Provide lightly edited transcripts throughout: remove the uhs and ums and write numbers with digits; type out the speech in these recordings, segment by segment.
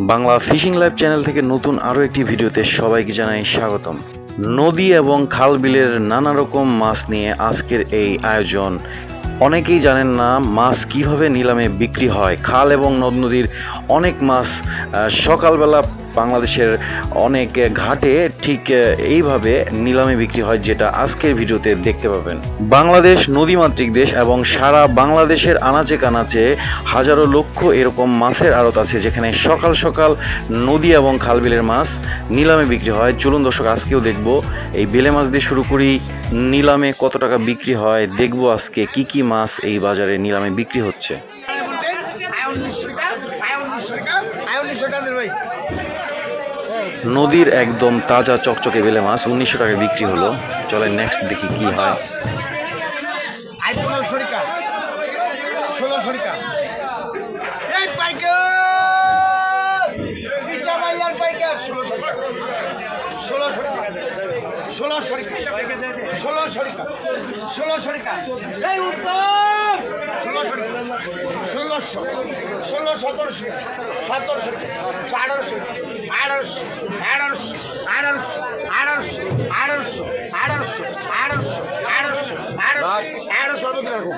Bangla fishing live channel থেকে নতুন আরও একটি ভিডিওতে সবাইকে জানাই স্বাগতম। নদী এবং খাল বিলের নানা রকম মাছ নিয়ে আজকের এই আয়োজন। অনেকেই জানেন না মাছ কিভাবে নিলামে বিক্রি হয়। খাল এবং নদ নদীর অনেক মাছ সকালবেলা বাংলাদেশের অনেক ঘাটে ঠিক এইভাবে নিলামে বিক্রি হয়, যেটা আজকের ভিডিওতে দেখতে পাবেন। বাংলাদেশ নদীমাতৃক দেশ এবং সারা বাংলাদেশের আনাচে কানাচে হাজারো লক্ষ এরকম মাছের আড়ত আছে, যেখানে সকাল সকাল নদী এবং খাল বিলের মাছ নিলামে বিক্রি হয়। চলুন দর্শক, আজকেও দেখব এই বেলে মাছ দিয়ে শুরু করি, নিলামে কত টাকা বিক্রি হয় দেখব। আজকে কি কি মাছ এই বাজারে নিলামে বিক্রি হচ্ছে। নদীর একদম তাজা চকচকে বেলে মাছ 1900 টাকায় বিক্রি হলো। চলে নেক্সট দেখি কি হয়।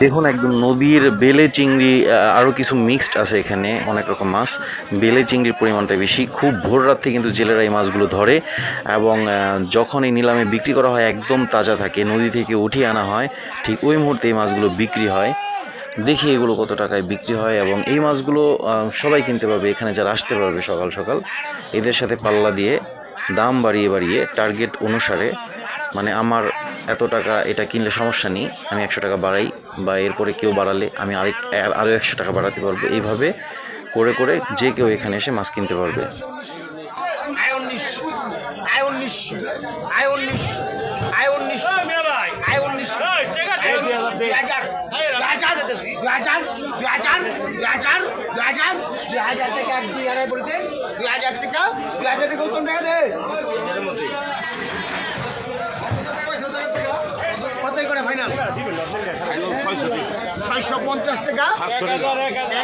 দেখুন, একদম নদীর বেলে চিংড়ি, আরও কিছু মিক্সড আছে এখানে, অনেক রকম মাছ। বেলে চিংড়ির পরিমাণটা বেশি। খুব ভোর রাত থেকে কিন্তু জেলেরা এই মাছগুলো ধরে এবং যখন এই নিলামে বিক্রি করা হয় একদম তাজা থাকে, নদী থেকে উঠিয়ে আনা হয়, ঠিক ওই মুহূর্তে এই মাছগুলো বিক্রি হয়। দেখি এগুলো কত টাকায় বিক্রি হয় এবং এই মাছগুলো সবাই কিনতে পারবে এখানে যারা আসতে পারবে সকাল সকাল। এদের সাথে পাল্লা দিয়ে দাম বাড়িয়ে বাড়িয়ে টার্গেট অনুসারে, মানে আমার এত টাকা এটা কিনলে সমস্যা নেই, আমি 100 টাকা বাড়াই, বা এরপরে কেউ বাড়ালে আমি আরও 100 টাকা বাড়াতে পারবো। এইভাবে করে করে যে কেউ এখানে এসে মাছ কিনতে পারবে। ফাইনাল 650 টাকা,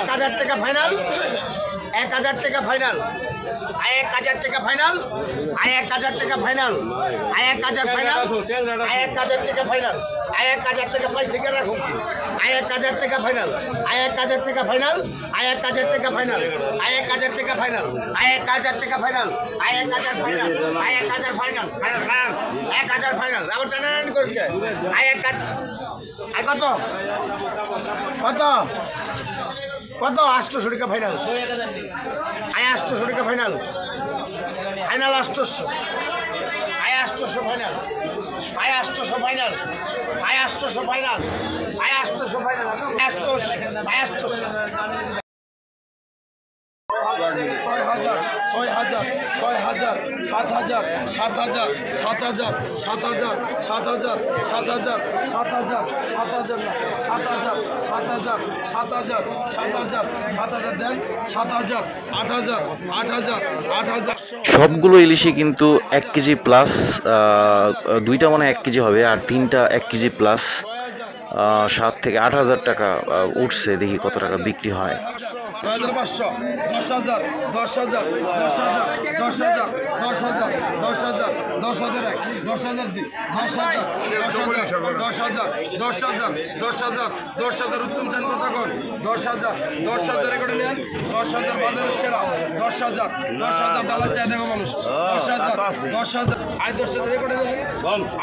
1000 টাকা ফাইনাল, 1000 টাকা ফাইনাল, 1000 টাকা ফাইনাল, 1000 টাকা ফাইনাল, 1000 ফাইনাল, 1000 টাকা ফাইনাল, 1000 টাকা প্রাইস থেকে রাখুন, 1000 টাকা ফাইনাল, 1000 টাকা ফাইনাল, 1000 টাকা ফাইনাল, 1000 টাকা ফাইনাল, 1000 টাকা ফাইনাল, 1000 ফাইনাল, 1000 ফাইনাল, 1000 ফাইনাল, আবার টানাটানি করছে। 1000 কত কত কত 800 টাকা ফাইনাল, 800 টাকা final, final 800, 800 final, 800 final, 800 final, 800 final, 800, 6000, 6000, 6000, 7000, 7000, 7000, 7000, 7000, 7000, 7000, 7000 না, 7000, 7000, 7000, 7000, 7000 দেন, 7000, 8000, 8000, 8000। সবগুলো ইলিশই কিন্তু 1 কেজি প্লাস, দুইটা মানে 1 কেজি হবে আর তিনটা 1 কেজি প্লাস। 7 থেকে 8,000 টাকা উঠছে। দেখি কত টাকা বিক্রি হয়। 9500, 10,000, 10,000, 10,000, 10,000, 10,000, 10,000, 10,000 এক, 10,000 দুই, 10,000, 10,000, 10,000, 10,000, 10,000, 10,000 উত্তম চান কথা কন, 10,000, 10,000 করে নেন, 10,000 বাজারের সেরা, 10,000, 10,000 ডালা চাই দেখো মানুষ, 10,000, 10,000, আয় 10,000 করে নেন,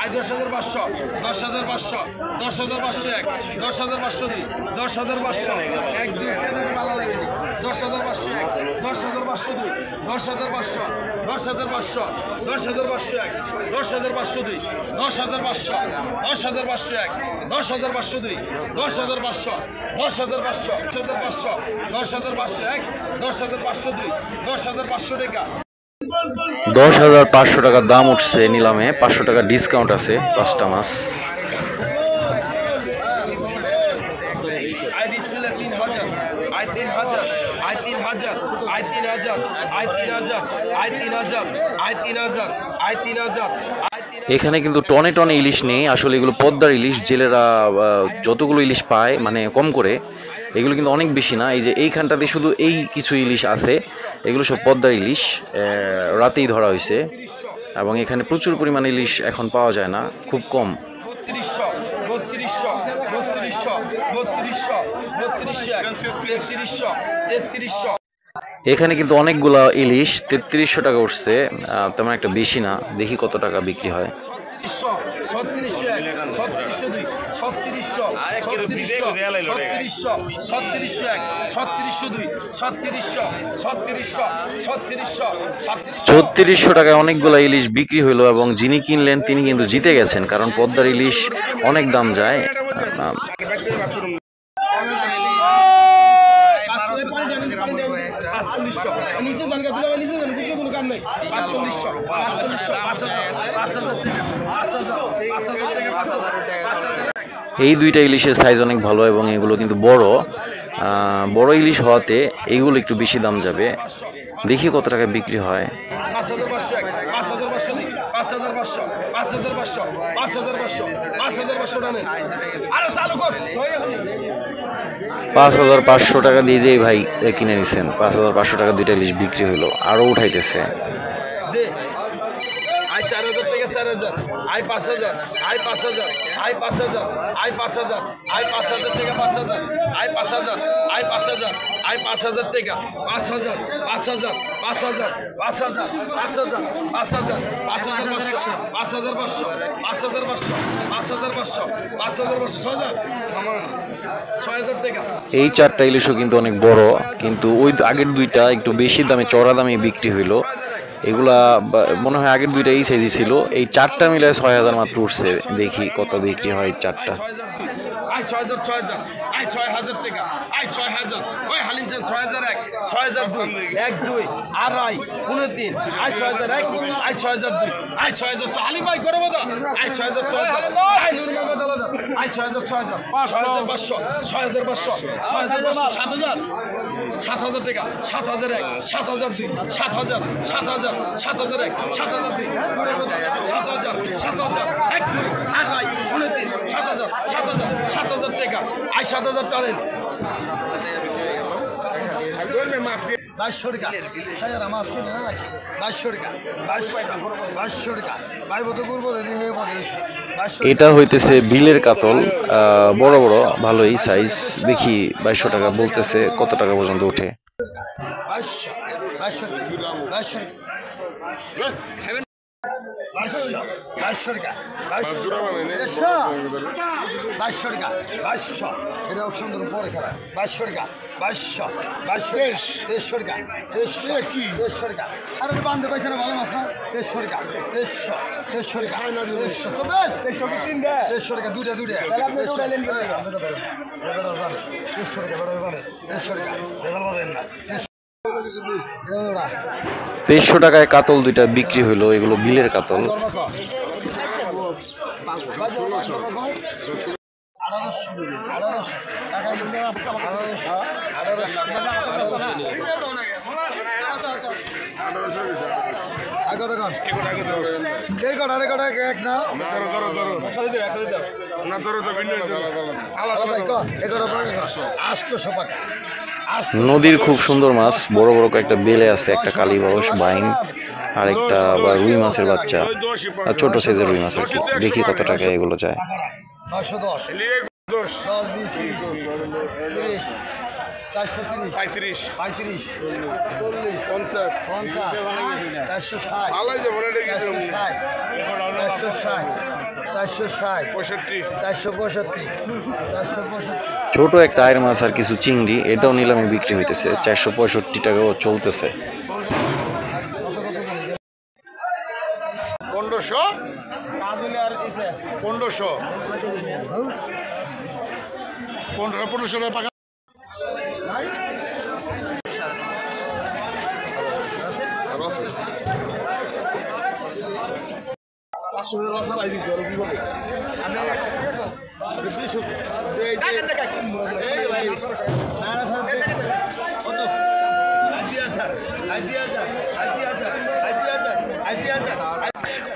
আয় 10,500, 10,500, 10,500 এক, 10,500 দুই, 10,500 এক, দুই বালা লাগে, 10,500 এক, 10,500 দুই, 10,500, 10,500, 10,500 এক, 10,500 দুই, 10,500, 10,500 এক, 10,500 দুই, 10,500, 10,500, 10,500, 10,500 এক, 10,500 দুই, 10,500 টাকা। 10,500 টাকার দাম উঠছে নিলামে। 500 টাকা ডিসকাউন্ট আছে 5টা মাছ। এখানে কিন্তু টনে টনে ইলিশ নেই, আসলে এগুলো পদ্মার ইলিশ। জেলেরা যতগুলো ইলিশ পায়, মানে কম করে এগুলো কিন্তু অনেক বেশি না, এই যে এইখানটাতে শুধু এই কিছু ইলিশ আছে, এগুলো সব পদ্মার ইলিশ, রাতেই ধরা হয়েছে। এবং এখানে প্রচুর পরিমাণে ইলিশ এখন পাওয়া যায় না, খুব কম। এখানে কিন্তু অনেকগুলা ইলিশ 3300 টাকা উঠছে, তেমন একটা বেশি না, দেখি কত টাকা বিক্রি হয়। 3600 টাকায় অনেকগুলা ইলিশ বিক্রি হলো এবং যিনি কিনলেন তিনি কিন্তু জিতে গেছেন, কারণ পদ্মার ইলিশ অনেক দাম যায়। এই দুইটা ইলিশের সাইজ অনেক ভালো এবং এগুলো কিন্তু বড় বড় ইলিশ হওয়াতে এইগুলো একটু বেশি দাম যাবে। দেখি কত টাকা বিক্রি হয়। 5500 টাকা দিয়ে যে ভাই কিনে নিছেন, 5500 টাকা দুইটা ইলিশ বিক্রি হলো, আরো উঠাইতেছে। এই চারটা ইলিশও কিন্তু অনেক বড়, কিন্তু ওই আগের দুইটা একটু বেশি দামে চড়া দামে বিক্রি হইলো। এগুলা মনে হয় আগের দুইটা এই সাইজই ছিল, এই চারটা মিলে 6000 মাত্র উঠছে। দেখি কত বিক্রি হয় চারটা। 6000 টাকা, 6000 ওই হালিমচান 6001, 6002, 12, 2.5, 3, 6001, 6002, 6000 হালিম ভাই করে বদা, 6000, 6000 নূর মোহাম্মদ আলাদা, 6000, 6000, 6500, 6500, 7000, 7000 টাকা, 7001, 7002, 7000, 7000, 7001, 7002, 7000, 7000, 1, 2, 8, 3, 7000, 7000, 7000 টাকা, 7000 টানেন। 2200 টাকা, মাছ কিনে না নাকি? 2200 টাকা, 2200 টাকা, ভাইবো তো করবো এটা হইতেছে বিলের কাতল, বড় বড় ভালোই সাইজ। দেখি 2200 টাকা বলতেছে, কত টাকা পর্যন্ত উঠে। 2200 টাকা, 2200 টাকা, 2200 এটা অপশন ধরুন পরে খেলা। 2200 টাকা, 2200, 2300 টাকা, 2300 টাকা, আরে বান্ধে পাইছে না ভালো মাছ না? 2300 টাকা, 2300 টাকা, 2300 টাকা, দুইটা 2300 টাকা, 2300 টাকায় কাতল দুইটা বিক্রি হইলো, এগুলো বিলের কাতল। নদীর খুব সুন্দর মাছ, বড় বড় কয়েকটা বেলে আছে, একটা কালীবাউস, বাইন, আর একটা রুই মাছের বাচ্চা, আর ছোট সাইজের রুই মাছ আর কি। দেখি কত টাকা এগুলো যায়। 910, 10, 20, 30, 430, 35, 40, 50, 460, 465, ছোট একটা আয়ের মাছ আর কিছু চিংড়ি, এটাও নিলামে বিক্রি হইতেছে, 465 টাকাও চলতেছে। 1500, 1500 টাকা।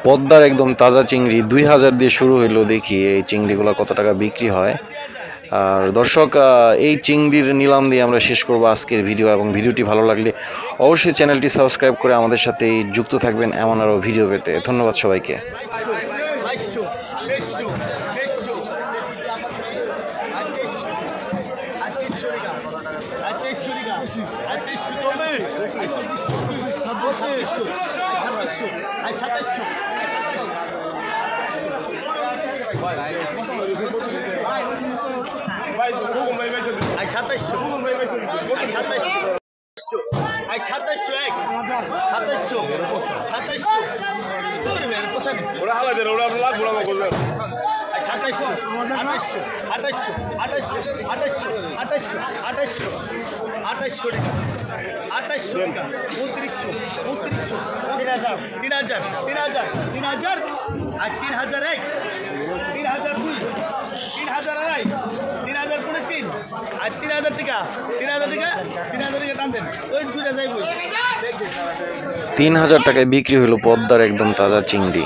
পদ্মার একদম তাজা চিংড়ি 2000 দিয়ে শুরু হইলো। দেখি এই চিংড়িগুলো কত টাকা বিক্রি হয়। আর দর্শক, এই চিংড়ির নিলাম দিয়ে আমরা শেষ করব আজকের ভিডিও, এবং ভিডিওটি ভালো লাগলে অবশ্যই চ্যানেলটি সাবস্ক্রাইব করে আমাদের সাথে যুক্ত থাকবেন এমন আরও ভিডিও পেতে। ধন্যবাদ সবাইকে। $3000 টাকায় বিক্রি হলো পদ্মার একদম তাজা চিংড়ি।